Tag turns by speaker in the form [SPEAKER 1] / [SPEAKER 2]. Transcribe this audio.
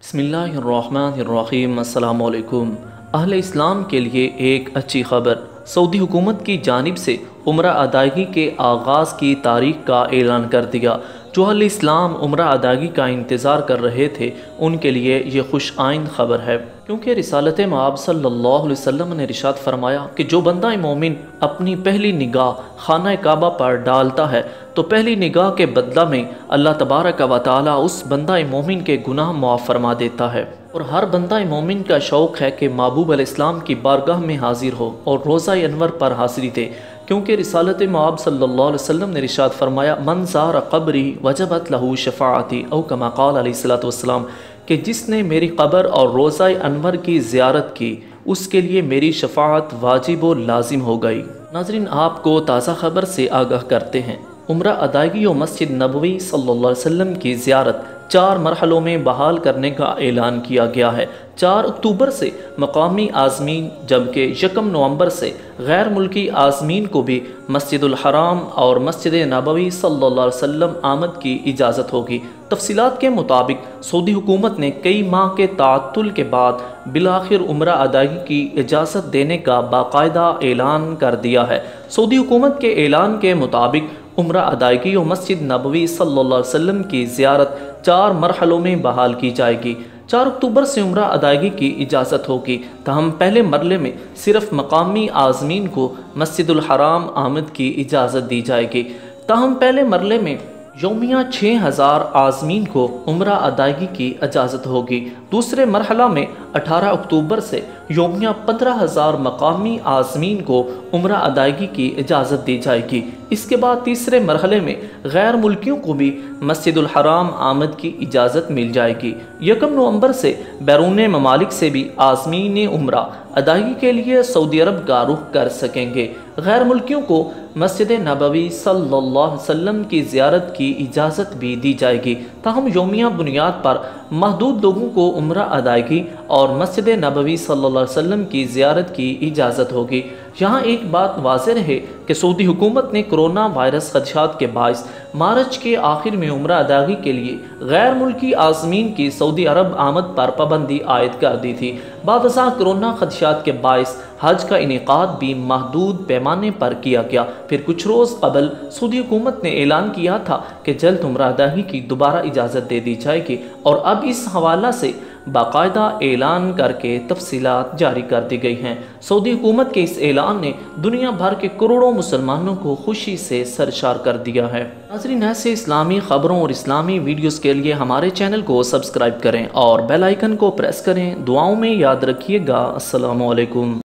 [SPEAKER 1] بسم اللہ الرحمن الرحیم۔ السلام علیکم۔ اہل اسلام کے لیے ایک اچھی خبر، سعودی حکومت کی جانب سے عمرہ ادائیگی کے آغاز کی تاریخ کا اعلان کر دیا۔ جو اہل اسلام عمرہ ادائیگی کا انتظار کر رہے تھے ان کے لیے یہ خوش آئند خبر ہے، کیونکہ رسالت مآب صلی اللہ علیہ وسلم نے ارشاد فرمایا کہ جو بندہ مومن اپنی پہلی نگاہ خانہ کعبہ پر ڈالتا ہے تو پہلی نگاہ کے بدلہ میں اللہ تبارک و تعالی اس بندہ مومن کے گناہ معاف فرما دیتا ہے۔ اور ہر بندہ مومن کا شوق ہے کہ محبوب علیہ السلام کی بارگاہ میں حاضر ہو اور روزہ انور پر حاضری دے، کیونکہ رسالت مآب صلی اللہ علیہ وسلم نے ارشاد فرمایا من زار قبری وجبت لہو شفاعتی او کما قال علیہ الصلوۃ والسلام، کہ جس نے میری قبر اور روزہ انور کی زیارت کی اس کے لیے میری شفاعت واجب و لازم ہو گئی۔ ناظرین، آپ کو تازہ خبر سے آگاہ کرتے ہیں۔ عمرہ ادائیگی و مسجد نبوی صلی اللہ علیہ وسلم کی زیارت 4 مرحلوں میں بحال کرنے کا اعلان کیا گیا ہے۔ 4 اکتوبر سے مقامی عازمین، جبکہ 1 نومبر سے غیر ملکی عازمین کو بھی مسجد الحرام اور مسجد نبوی صلی اللہ علیہ وسلم آمد کی اجازت ہوگی۔ تفصیلات کے مطابق سعودی حکومت نے کئی ماہ کے تعطل کے بعد بالآخر عمرہ ادائیگی کی اجازت دینے کا باقاعدہ اعلان کر دیا ہے۔ سعودی حکومت کے اعلان کے مطابق عمرہ ادائیگی و مسجد نبوی صلی اللہ علیہ وسلم کی زیارت 4 مرحلوں میں بحال کی جائے گی۔ 4 اکتوبر سے عمرہ ادائیگی کی اجازت ہوگی، تاہم پہلے مرحلے میں صرف مقامی عازمین کو مسجد الحرام آمد کی اجازت دی جائے گی۔ تاہم پہلے مرحلے میں یومیہ 6000 عازمین کو عمرہ ادائیگی کی اجازت ہوگی۔ دوسرے مرحلہ میں 18 اکتوبر سے یومیہ 15000 مقامی عازمین کو عمرہ ادائیگی کی اجازت دی جائے گی۔ اس کے بعد تیسرے مرحلے میں غیر ملکیوں کو بھی مسجد الحرام آمد کی اجازت مل جائے گی۔ 1 نومبر سے بیرون ممالک سے بھی عازمین عمرہ ادائیگی کے لیے سعودی عرب کا رخ کر سکیں گے۔ غیر ملکیوں کو مسجد نبوی صلی اللہ علیہ وسلم کی زیارت کی اجازت بھی دی جائے گی، تاہم یومیہ بنیاد پر محدود لوگوں کو عمرہ ادائیگی اور مسجد نبوی صلی اللہ علیہ وسلم کی زیارت کی اجازت ہوگی۔ یہاں ایک بات واضح رہے کہ سعودی حکومت نے کرونا وائرس خدشات کے باعث مارچ کے آخر میں عمرہ ادائیگی کے لیے غیر ملکی عازمین کی سعودی عرب آمد پر پابندی عائد کر دی تھی۔ بعد ازاں کرونا خدشات کے باعث حج کا انعقاد بھی محدود پیمانے پر کیا گیا۔ پھر کچھ روز قبل سعودی حکومت نے اعلان کیا تھا کہ جلد عمرہ ادائیگی کی دوبارہ اجازت دے دی جائے گی، اور اب اس حوالہ سے باقاعدہ اعلان کر کے تفصیلات جاری کر دی گئی ہیں۔ سعودی حکومت کے اس اعلان نے دنیا بھر کے کروڑوں مسلمانوں کو خوشی سے سرشار کر دیا ہے۔ ناظرین، ایسے اسلامی خبروں اور اسلامی ویڈیوز کے لیے ہمارے چینل کو سبسکرائب کریں اور بیل آئیکن کو پریس کریں۔ دعاؤں میں یاد رکھیے گا۔ السلام علیکم۔